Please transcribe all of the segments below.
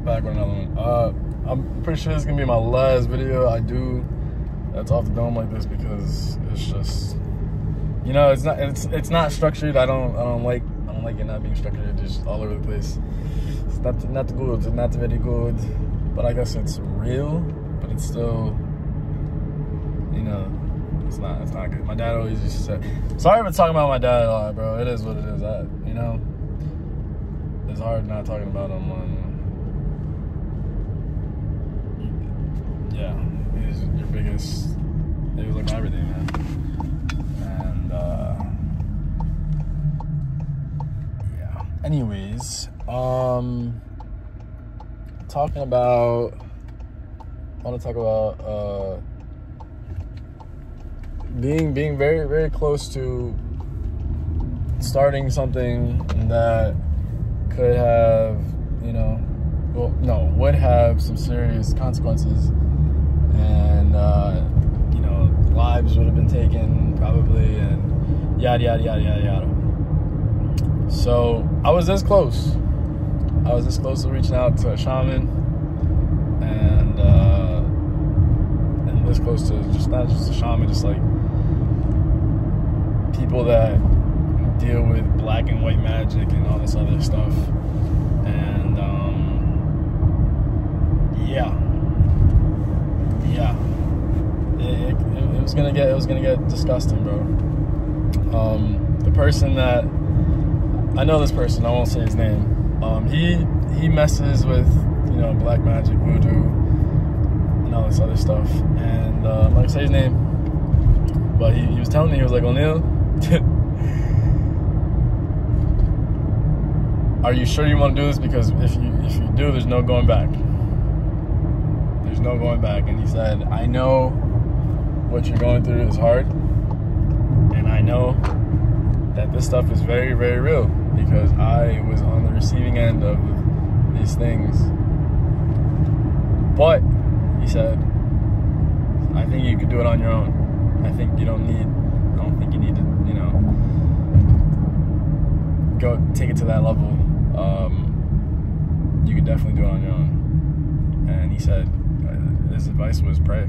back with another one. I'm pretty sure this is gonna be my last video I do that's off the dome like this, because it's just, you know, it's not structured. I don't like it not being structured. It's just all over the place. It's not good. It's not very good. But I guess it's real. But it's still, you know, it's not good. My dad always used to say, sorry for talking about my dad a lot, bro. It is what it is. You know, it's hard not talking about him. Yeah, he's your biggest. He was like my everything, man. And yeah. Anyways, talking about. I want to talk about being very, very close to starting something that could have, you know, well, no, would have some serious consequences, and you know, lives would have been taken probably, and yada yada yada yada yada. So I was this close. I was this close to reaching out to a shaman, and this close to just not just a shaman, just like people that deal with black and white magic and all this other stuff. And yeah, it was gonna get disgusting, bro. The person that I know, this person, I won't say his name. He messes with, you know, black magic, voodoo, and all this other stuff. And I'm not gonna say his name, but he was telling me, he was like, O'Neal, are you sure you want to do this? Because if you do, there's no going back. There's no going back. And he said, I know what you're going through is hard, and I know that this stuff is very, very real, because I was on the receiving end of these things. But he said, I think you could do it on your own. I think you don't think you need to, you know, go take it to that level. You could definitely do it on your own. And he said, his advice was pray,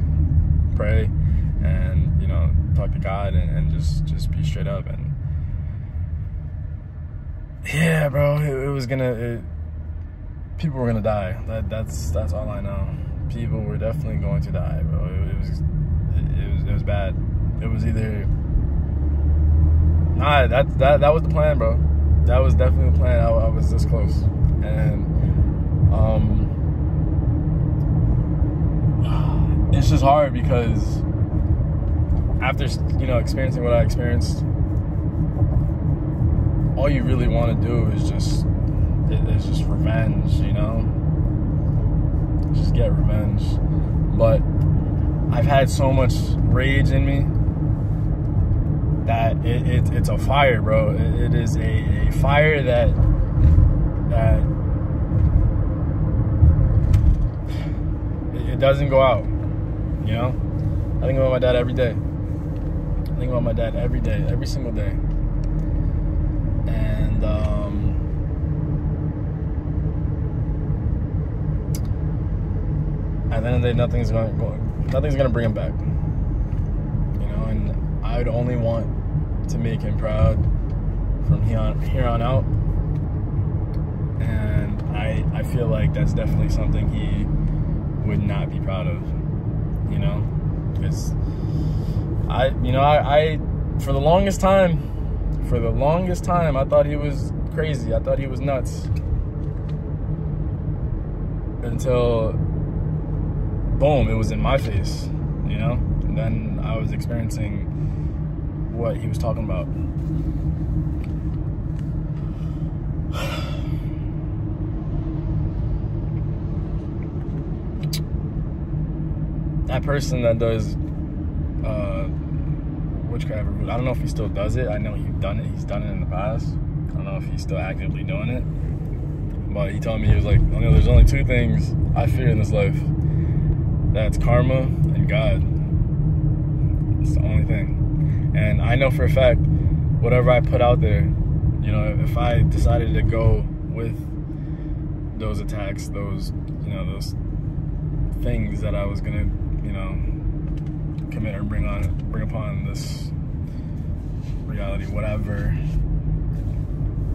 and, you know, talk to God, and just be straight up. And yeah, bro, people were gonna die. That's all I know. People were definitely going to die, bro. It was bad. It was either, nah, that was the plan, bro. That was definitely the plan. I was this close. And it's just hard, because after, you know, experiencing what I experienced, all you really want to do is just revenge, you know? Just get revenge. But I've had so much rage in me that it's a fire, bro. It is a fire that it doesn't go out, you know? I think about my dad every day. I think about my dad every day, every single day. And at the end of the day, nothing's gonna bring him back, you know. And I would only want to make him proud from here on out. And I feel like that's definitely something he would not be proud of, you know, because I for the longest time, I thought he was crazy. I thought he was nuts. Until, boom, it was in my face, you know? And then I was experiencing what he was talking about. That person that does witchcraft, I don't know if he still does it. I know he's done it in the past. I don't know if he's still actively doing it. But he told me, he was like, oh, no, there's only two things I fear in this life. That's karma and God. It's the only thing. And I know for a fact, whatever I put out there, you know, if I decided to go with those attacks, those, you know, those things that I was gonna, you know, commit or bring upon this reality, whatever,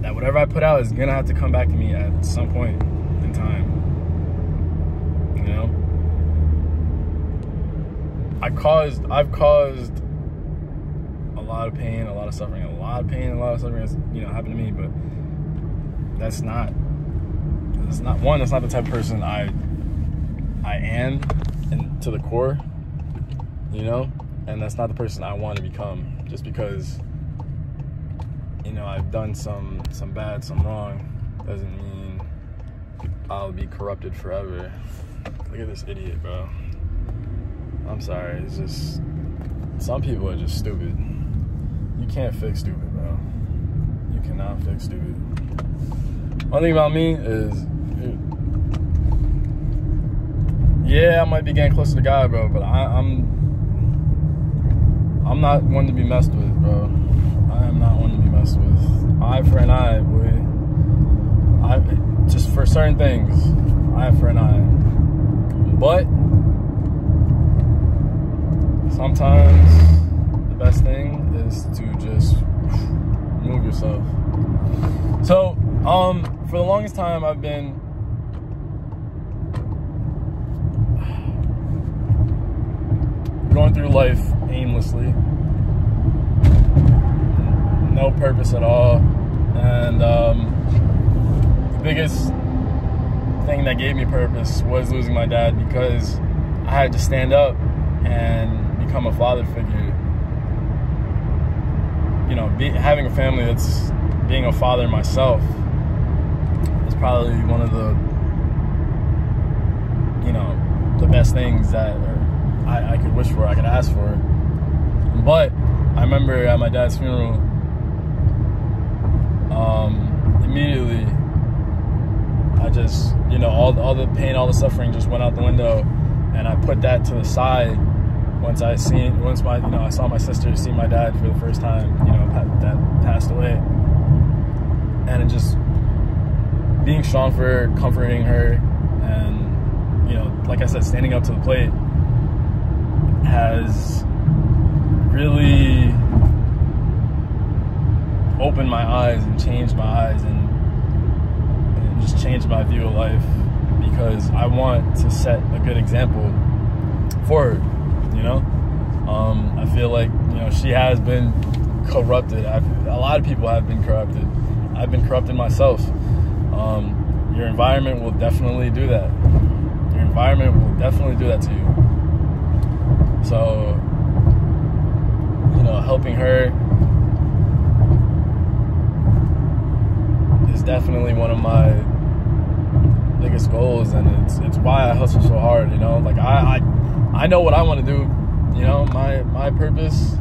that whatever I put out is gonna have to come back to me at some point in time, you know? I've caused a lot of pain, a lot of suffering, has, you know, happened to me, but that's not the type of person I am, and to the core, you know, and that's not the person I want to become. Just because, you know, I've done some bad, some wrong, doesn't mean I'll be corrupted forever. Look at this idiot, bro. I'm sorry, it's just, some people are just stupid. You can't fix stupid, bro. You cannot fix stupid. One thing about me is, yeah, I might be getting closer to God, bro, but I'm not one to be messed with, bro. I am not one to be messed with. Eye for an eye, boy. Just for certain things, eye for an eye. But sometimes the best thing is to just move yourself. So, for the longest time, I've been going through life aimlessly, no purpose at all, and the biggest thing that gave me purpose was losing my dad, because I had to stand up and become a father figure. You know, having a family, that's being a father myself, is probably one of the, you know, the best things that I could wish for, I could ask for. But I remember at my dad's funeral, immediately, I just, you know, all the pain, all the suffering just went out the window, and I put that to the side. Once I saw my sister see my dad for the first time, you know, that passed away, and it just being strong for her, comforting her, and, you know, like I said, standing up to the plate has really opened my eyes and changed my eyes, and just changed my view of life, because I want to set a good example for her, you know? I feel like, you know, she has been corrupted. A lot of people have been corrupted. I've been corrupted myself. Your environment will definitely do that. Your environment will definitely do that to you. So, you know, helping her is definitely one of my biggest goals, and it's why I hustle so hard, you know? Like, I know what I want to do, you know? My purpose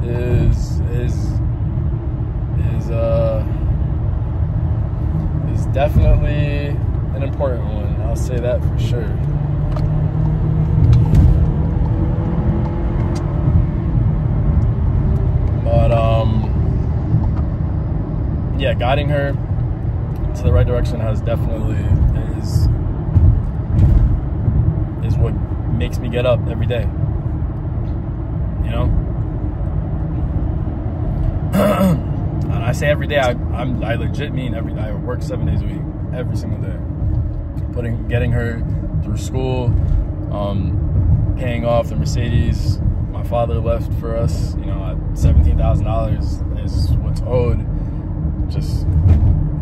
is definitely an important one. I'll say that for sure. But yeah, guiding her to the right direction has definitely is what makes me get up every day, you know? And I say every day, I legit mean every day. I work 7 days a week, every single day, getting her through school, paying off the Mercedes my father left for us, you know, at $17,000 is what's owed. Just,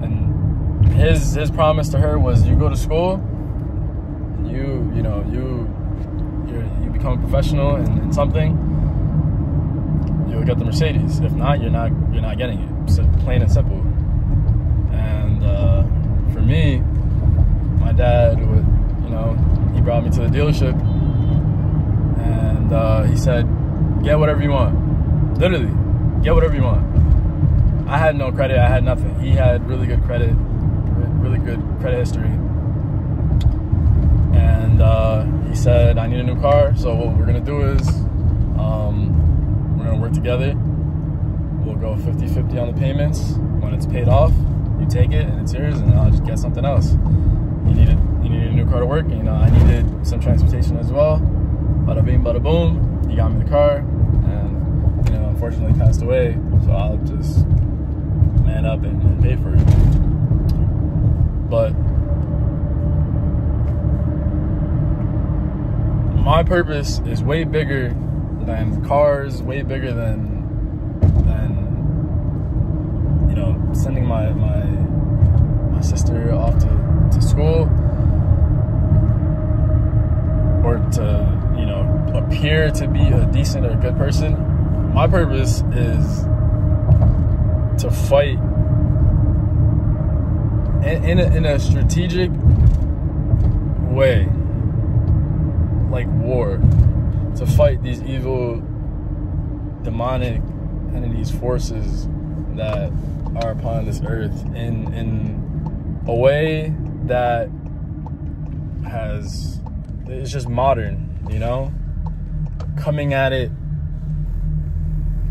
and his promise to her was, you go to school, you become a professional in something, you'll get the Mercedes. If not, you're not getting it. So plain and simple. And for me, my dad would, you know, he brought me to the dealership, and he said, get whatever you want. Literally, get whatever you want. I had no credit, I had nothing. He had really good credit history. And he said, I need a new car, so what we're gonna do is, we're gonna work together. We'll go 50-50 on the payments. When it's paid off, you take it and it's yours, and I'll just get something else. new car to work. You know, I needed some transportation as well. Bada bing, bada boom. He got me the car, and you know, unfortunately passed away. So I'll just man up and pay for it. But my purpose is way bigger than cars, way bigger than you know, sending my sister off to school, or to, you know, appear to be a decent or good person. My purpose is to fight in a strategic way, like war, to fight these evil, demonic entities, forces that are upon this earth in a way that is just modern, you know, coming at it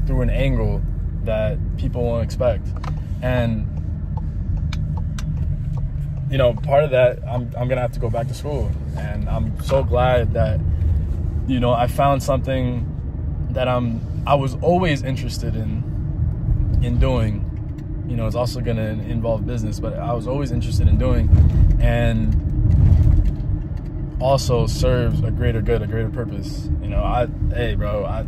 through an angle that people won't expect. And you know, part of that, I'm gonna have to go back to school, and I'm so glad that, you know, I found something that I was always interested in doing. You know, it's also gonna involve business, but I was always interested in doing, and also serves a greater good, a greater purpose. You know, hey bro, I'm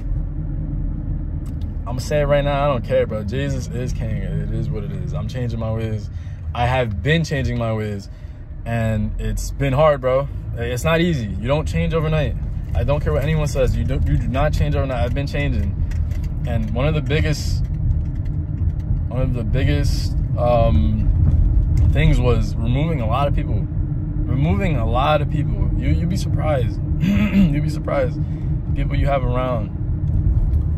gonna say it right now, I don't care, bro. Jesus is king. It is what it is. I'm changing my ways. I have been changing my ways, and it's been hard, bro. It's not easy. You don't change overnight. I don't care what anyone says. You do not change overnight. I've been changing, and one of the biggest things was removing a lot of people. You'd be surprised. You'd be surprised. People you have around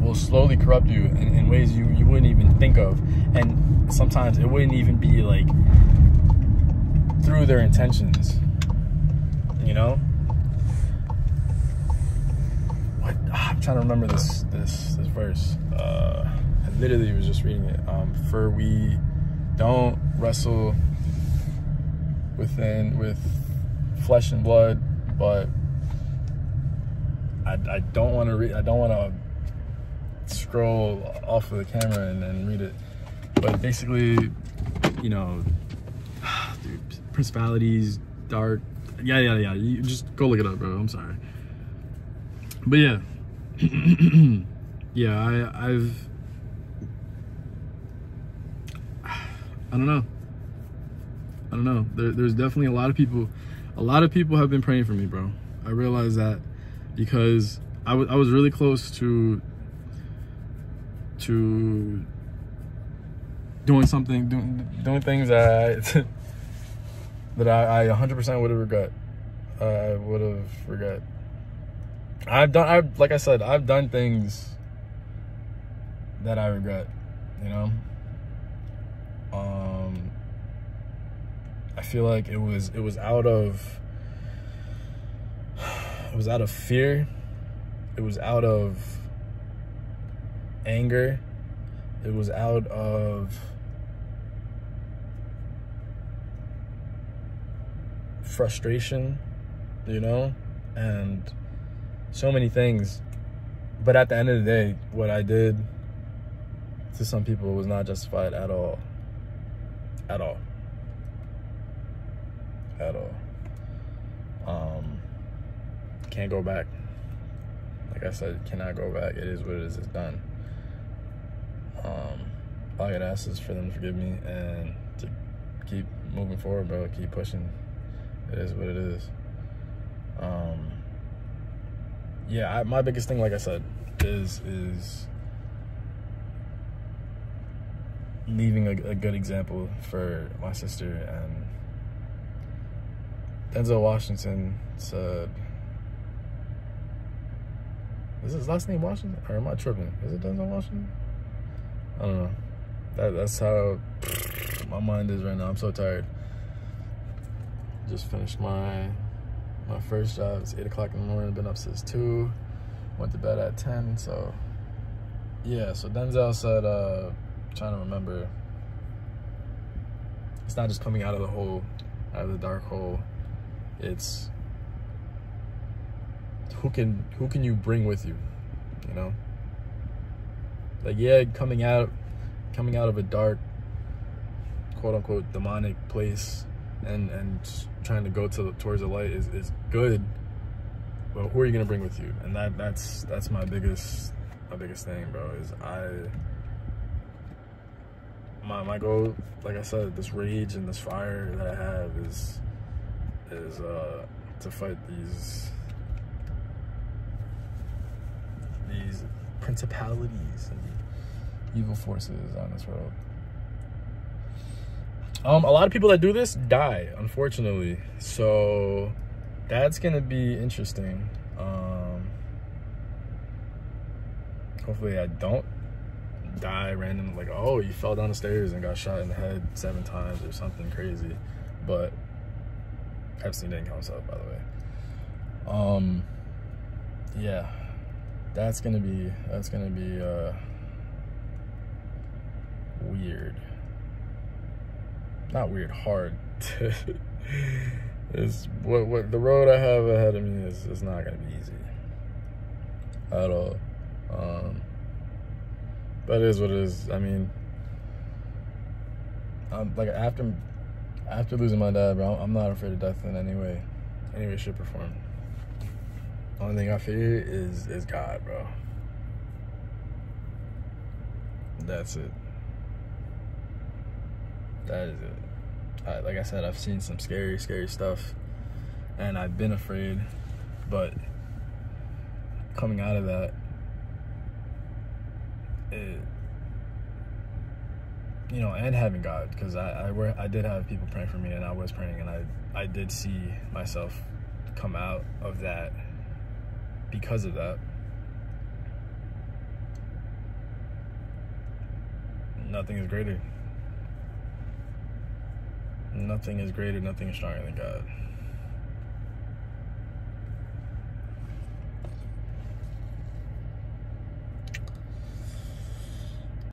will slowly corrupt you in ways you wouldn't even think of, and sometimes it wouldn't even be like through their intentions, you know. What, I'm trying to remember this verse. I literally was just reading it. For we don't wrestle with flesh and blood, but I don't want to scroll off of the camera and read it, but basically, you know, dude, principalities, dark, yeah, you just go look it up, bro. I'm sorry, but yeah. Yeah, I don't know. There's definitely a lot of people have been praying for me, bro. I realized that because I was really close to doing things that that I 100% would have regret. I would have regret. Like I said, I've done things that I regret, you know. I feel like it was out of fear. It was out of anger. It was out of frustration, you know, and so many things. But at the end of the day, what I did to some people was not justified at all. At all. Can't go back. Like I said, cannot go back. It is what it is. It's done. All I gotta ask is for them to forgive me and to keep moving forward, bro. Keep pushing. It is what it is. Yeah, my biggest thing, like I said, is leaving a good example for my sister. And Denzel Washington said, is his last name Washington? Or am I tripping? Is it Denzel Washington? I don't know. That's how my mind is right now. I'm so tired. Just finished my first job. It's 8 o'clock in the morning. Been up since 2. Went to bed at 10. So yeah. So Denzel said, trying to remember, it's not just coming out of the dark hole. It's who can you bring with you, you know? Like, yeah, coming out of a dark, quote unquote, demonic place and trying to go towards the light is good, but who are you gonna bring with you? And that's my biggest thing, bro. Is my goal, like I said, this rage and this fire that I have is to fight these principalities and evil forces on this world. A lot of people that do this die, unfortunately. So that's gonna be interesting. Hopefully I don't die random, like, oh, you fell down the stairs and got shot in the head 7 times or something crazy. But Epstein didn't count up, by the way. Yeah, that's gonna be weird. Not weird, hard. It's what the road I have ahead of me is not gonna be easy at all. But it is what it is. I mean, like after losing my dad, bro, I'm not afraid of death in any way, shape, or form. Only thing I fear is God, bro. That's it. That is it. Like I said, I've seen some scary stuff, and I've been afraid, but coming out of that, you know, and having God, because I did have people praying for me, and I was praying, and I did see myself come out of that because of that. Nothing is greater. Nothing is greater, nothing is stronger than God.